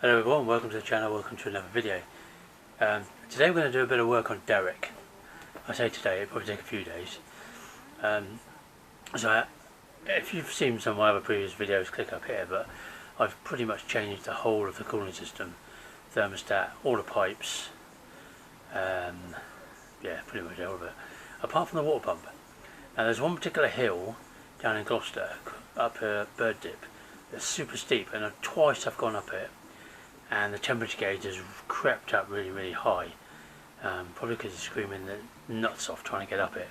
Hello everyone, welcome to the channel, welcome to another video. Today we're going to do a bit of work on Derek. I say today, it'll probably take a few days. If you've seen some of my other previous videos, click up here, but I've pretty much changed the whole of the cooling system, thermostat, all the pipes, yeah, pretty much all of it, apart from the water pump. Now there's one particular hill down in Gloucester, up Bird Dip, that's super steep, and twice I've gone up it, and the temperature gauge has crept up really high, probably because it's screaming the nuts off trying to get up it.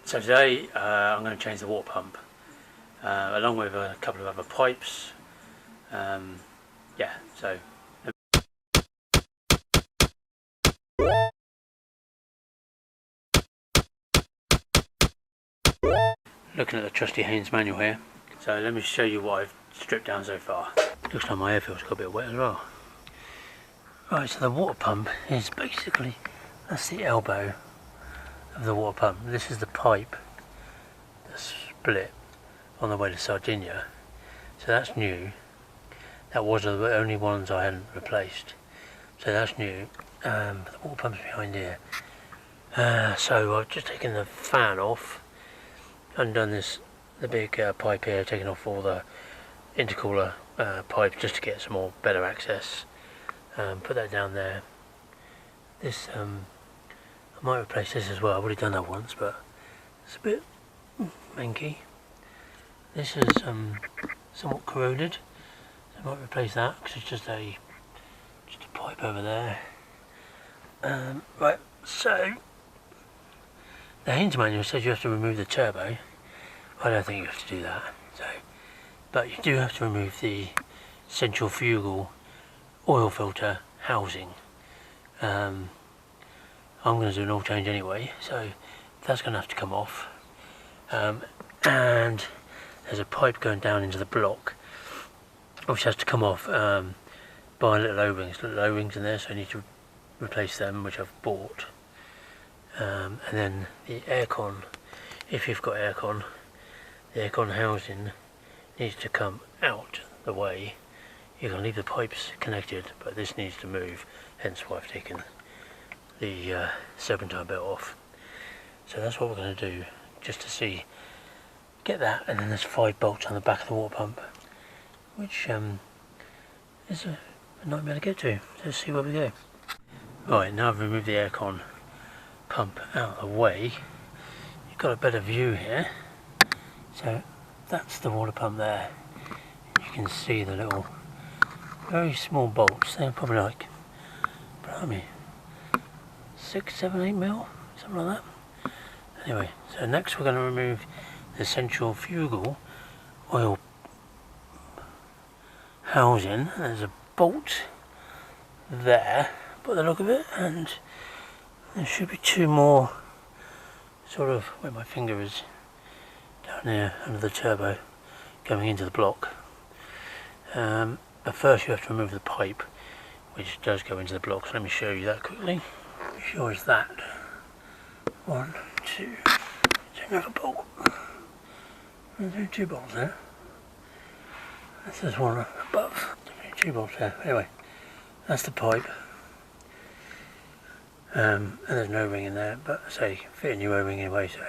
So today I'm going to change the water pump, along with a couple of other pipes. Yeah, so looking at the trusty Haynes manual here. So let me show you what I've stripped down so far. Looks like my air filter's got a bit wet as well. Right, so the water pump is basically, that's the elbow of the water pump. This is the pipe that's split on the way to Sardinia. So that's new. That was the only ones I hadn't replaced. So that's new. But the water pump's behind here. So I've just taken the fan off, undone the big pipe here, taken off all the intercooler pipes just to get some more better access. Put that down there. This I might replace this as well. I've already done that once, but it's a bit manky. This is somewhat corroded, so I might replace that because it's just a pipe over there. Right, so the Haynes manual says you have to remove the turbo. I don't think you have to do that. But you do have to remove the centrifugal oil filter housing. I'm going to do an oil change anyway, so that's going to have to come off. And there's a pipe going down into the block, which has to come off by little O-rings in there, so I need to replace them, which I've bought. And then the aircon, if you've got aircon, the aircon housing needs to come out the way. You can leave the pipes connected, but this needs to move, hence why I've taken the serpentine bit off. So that's what we're going to do, just to see, get that, and then there's 5 bolts on the back of the water pump, which is a nightmare to get to. So let's see where we go. Right, now I've removed the aircon pump out of the way, you've got a better view here. So that's the water pump there. You can see the little very small bolts. They're probably like, I mean, 6, 7, 8 mil, something like that. Anyway, so next we're going to remove the centrifugal oil housing. There's a bolt there by the look of it, and there should be 2 more, sort of where my finger is, down here under the turbo, going into the block. But first you have to remove the pipe, which does go into the block, so let me show you that quickly. Sure as that. 1, 2, there's another bolt. There's 2 bolts there. There's one above. 2 bolts there. Anyway, that's the pipe. And there's no ring in there, but say fit a new O-ring anyway, so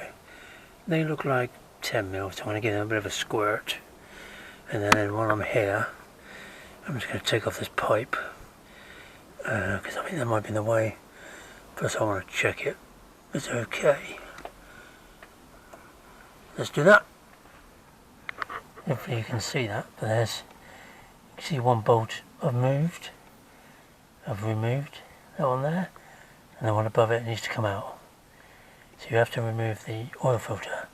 they look like 10 mil, so I'm going to give them a bit of a squirt. And then while I'm here, I'm just going to take off this pipe, because I think that might be in the way. First I want to check it. It's okay. Let's do that. Hopefully you can see that, but there's, you can see 1 bolt I've removed that one there, and the one above it needs to come out. So you have to remove the oil filter.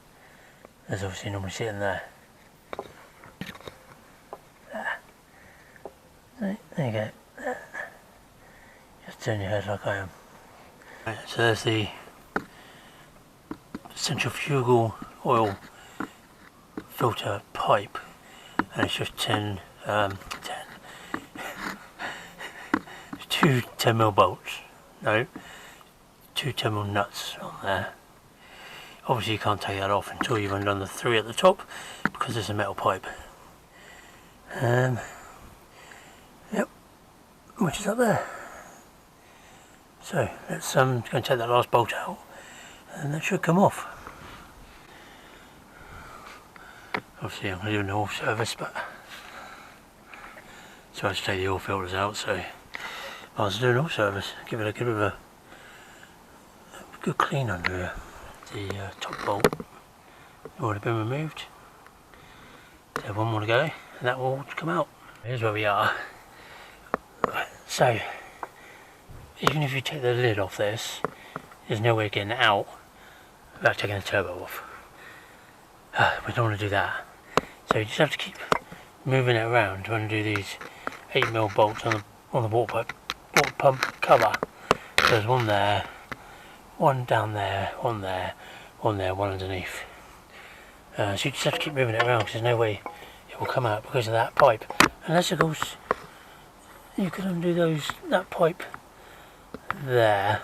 There's obviously normally sitting there. There you go. Just turn your head like I am. Right, so there's the centrifugal oil filter pipe, and it's just 2 10 mil bolts. No, 2 10 mil nuts on there. Obviously you can't take that off until you've undone the 3 at the top, because it's a metal pipe. which is up there. So let's go and take that last bolt out, and that should come off. Obviously I'm going to do an oil service, but so I have to take the oil filters out, so I was doing an oil service, give it a bit of a good clean under here. The top bolt already been removed, so one more to go and that will come out. Here's where we are. So even if you take the lid off this, there's no way of getting it out without taking the turbo off. We don't want to do that, so you just have to keep moving it around to undo these 8mm bolts on the water pump cover. So there's one there, one down there, one there, one there, one underneath. So you just have to keep moving it around because there's no way it will come out because of that pipe. Unless of course you could undo that pipe there.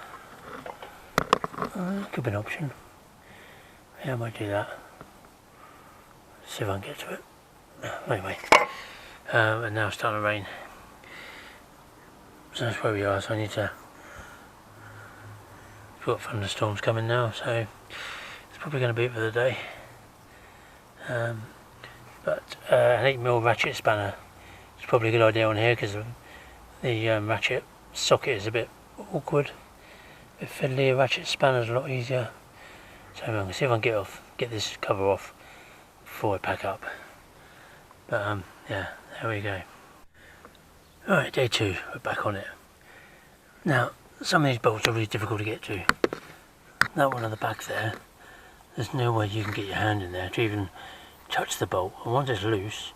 That could be an option. Yeah, I might do that. See if I can get to it. Anyway, and now it's starting to rain. So that's where we are, so I need to... We've got thunderstorms coming now, so it's probably going to be it for the day. But an 8mm ratchet spanner is probably a good idea on here because the ratchet socket is a bit awkward, a bit fiddly. A ratchet spanner is a lot easier. So I'm going to see if I can get this cover off before I pack up. But yeah, there we go. Alright, day 2, we're back on it. Now, some of these bolts are really difficult to get to. That one on the back there, there's no way you can get your hand in there to even touch the bolt. And once it's loose,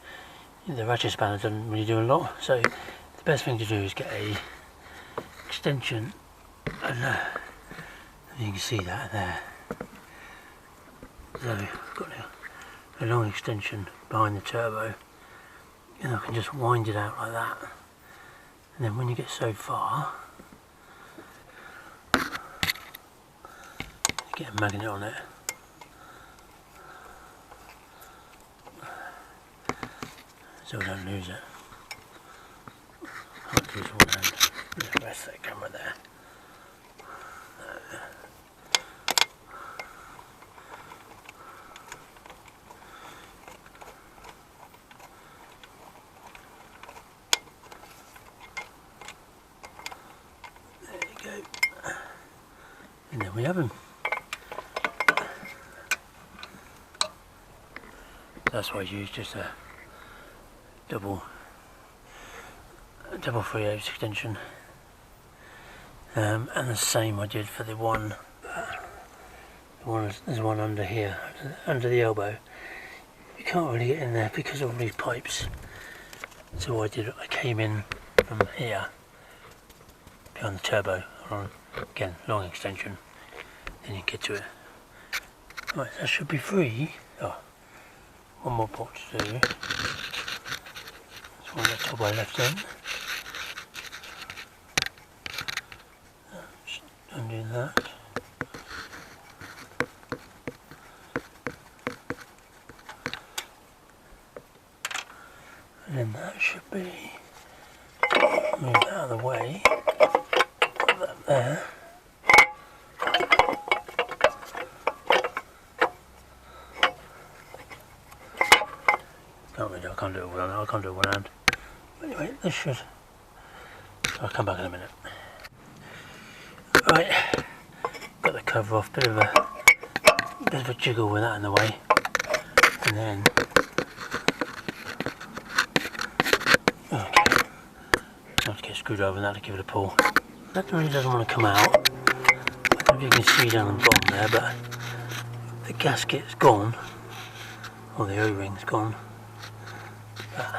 the ratchet spanner doesn't really do a lot. So the best thing to do is get a extension, and you can see that there. So I've got a long extension behind the turbo, and I can just wind it out like that. And then when you get so far, you get a magnet on it. So I don't lose it. I'll use one hand. Just rest that camera there. There you go. And then we have them. That's why I use just a double 3/8 extension, and the same I did for the one. There's one under here, under the elbow. You can't really get in there because of all these pipes. So what I came in from here behind the turbo. Again, long extension. Then you get to it. Right, that should be free. Oh, one more bolt to do. That's one the top I left in. Just undo that. And then that should be moved out of the way. Put that there. I can't do it with one hand. I can't do it with one hand. Anyway, this should. I'll come back in a minute. Right, got the cover off. Bit of a jiggle with that in the way, and then okay, I have to get a screwdriver and that to give it a pull. That really doesn't want to come out. I don't know if you can see down on the bottom there, but the gasket's gone, or the O-ring's gone. But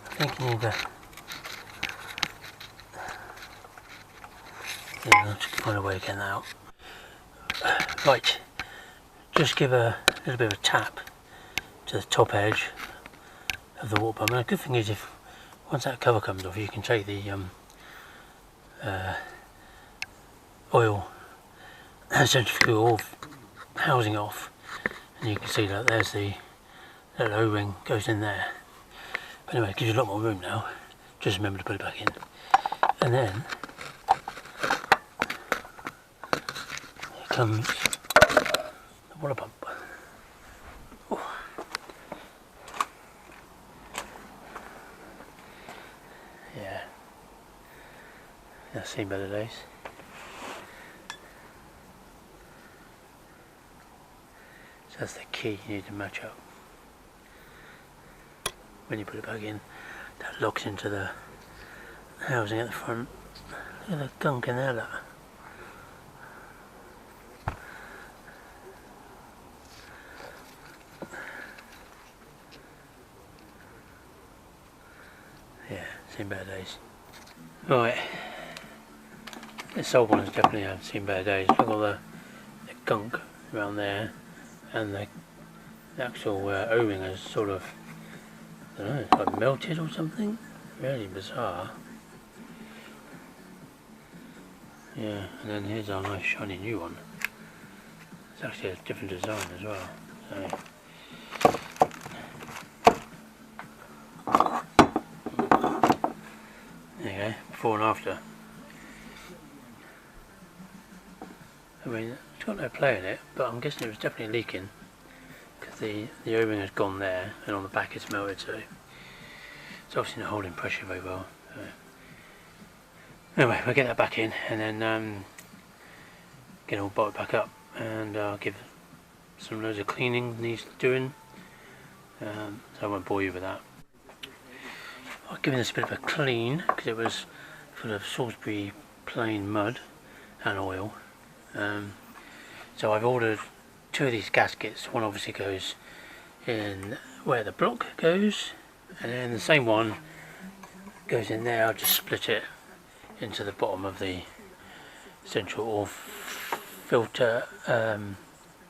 I think you need to. Yeah, I'll just find a way to get that out. Right, just give a little bit of a tap to the top edge of the water pump. And the good thing is, if once that cover comes off, you can take the oil centrifugal housing off, and you can see that there's little O-ring goes in there. But anyway, it gives you a lot more room now. Just remember to put it back in. And then here comes the water pump. Oh. Yeah, that's seen better days. So that's the key you need to match up. When you put it back in, that locks into the housing at the front. Look at the gunk in there, look. Yeah, seen better days. Right, this old one has definitely seen better days. Look at all the gunk around there, and the actual O-ring has sort of, I don't know, it's like melted or something. Really bizarre. Yeah, and then here's our nice shiny new one. It's actually a different design as well. So there you go, before and after. I mean, it's got no play in it, but I'm guessing it was definitely leaking because the O-ring has gone there, and on the back it's melted, so it's obviously not holding pressure very well. So anyway, we'll get that back in and then get it all bolted back up, and I'll give some loads of cleaning needs doing, so I won't bore you with that. I've given this a bit of a clean because it was full of Salisbury plain mud and oil. So I've ordered 2 of these gaskets. One obviously goes in where the block goes, and then the same one goes in there. I'll just split it into the bottom of the central oil filter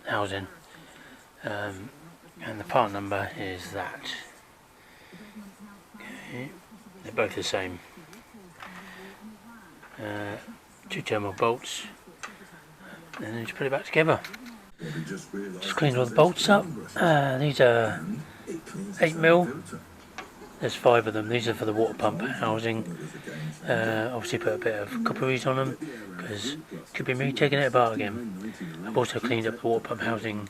housing, and the part number is that. Okay. They're both the same. 2 terminal bolts, and then just put it back together. Just cleaned all the bolts up. These are 8mm. There's 5 of them. These are for the water pump housing. Obviously put a bit of copperies on them because it could be me taking it apart again. I've also cleaned up the water pump housing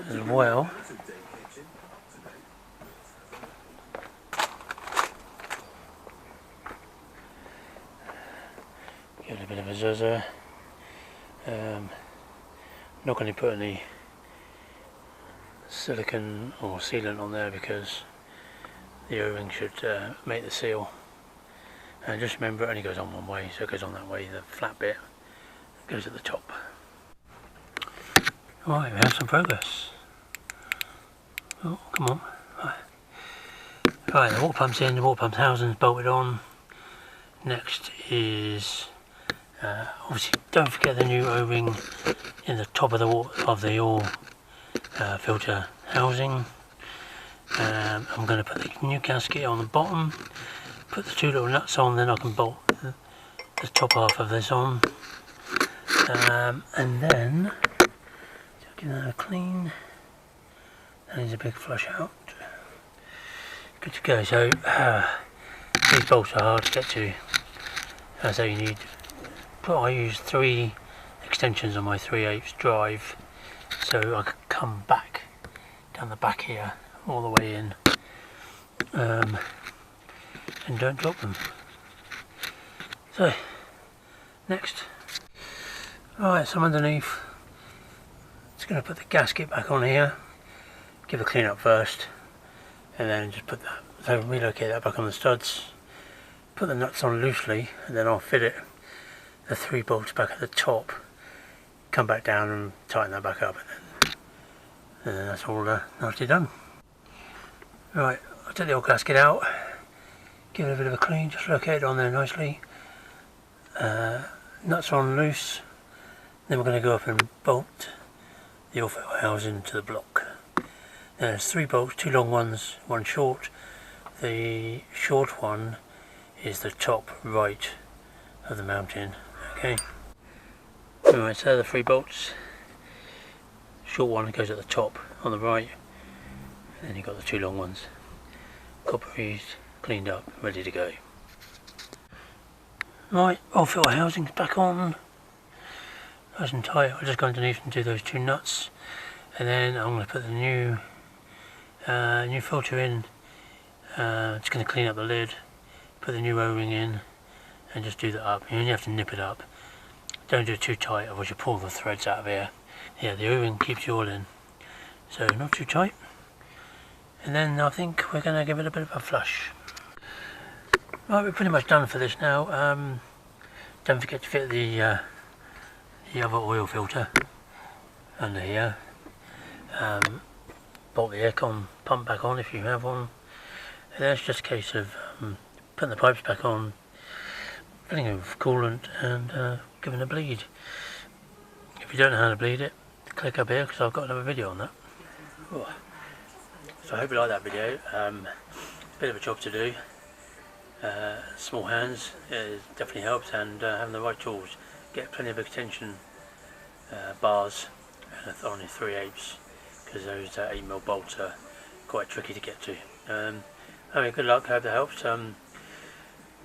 as well. Give it a bit of a zuzzer. Not going to put any silicone or sealant on there because the O-ring should make the seal. And just remember, it only goes on one way, so it goes on that way. The flat bit goes at the top. Right, we have some progress. Oh, come on. Right, the water pump's in, the water pump's housing's bolted on. Next is obviously don't forget the new O-ring in the top of the oil filter housing. I'm going to put the new gasket on the bottom, put the 2 little nuts on, then I can bolt the top half of this on, and then give that a clean. That needs a big flush out. Good to go. So these bolts are hard to get to, so you need. I use 3 extensions on my 3/8 drive, so I can come back down the back here all the way in, and don't drop them. So next, right, so underneath, just going to put the gasket back on here, give a clean up first, and then just put that, so relocate that back on the studs, put the nuts on loosely, and then I'll fit it, the 3 bolts back at the top, come back down and tighten that back up, and then that's all nicely done. Right, I'll take the old gasket out, give it a bit of a clean, just locate it on there nicely. Nuts on loose, then we're going to go up and bolt the oil filter housing to the block. There's 3 bolts, 2 long ones, 1 short. The short one is the top right of the mounting. Okay. Alright, so the 3 bolts. Short one goes at the top on the right. And then you've got the 2 long ones. Copperies, cleaned up, ready to go. Right, oil-filter housing's back on. Nice and tight. I'll just go underneath and do those 2 nuts. And then I'm going to put the new filter in. Just going to clean up the lid, put the new O-ring in, and just do that up. You only have to nip it up. Don't do it too tight, otherwise you pull the threads out of here. Yeah, the O-ring keeps you all in. So not too tight. And then I think we're going to give it a bit of a flush. Right, we're pretty much done for this now. Don't forget to fit the other oil filter under here. Bolt the aircon pump back on if you have one. And then it's just a case of putting the pipes back on, filling it with coolant, and giving it a bleed. If you don't know how to bleed it, click up here because I've got another video on that. Oh. So I hope you like that video. Bit of a job to do. Small hands, it definitely helps, and having the right tools. Get plenty of extension bars and only 3/8, because those 8mm bolts are quite tricky to get to. Anyway, good luck, I hope that helps.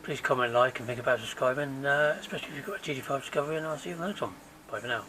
Please comment, like, and think about subscribing, especially if you've got a TD5 Discovery, and I'll see you in the next one. Bye for now.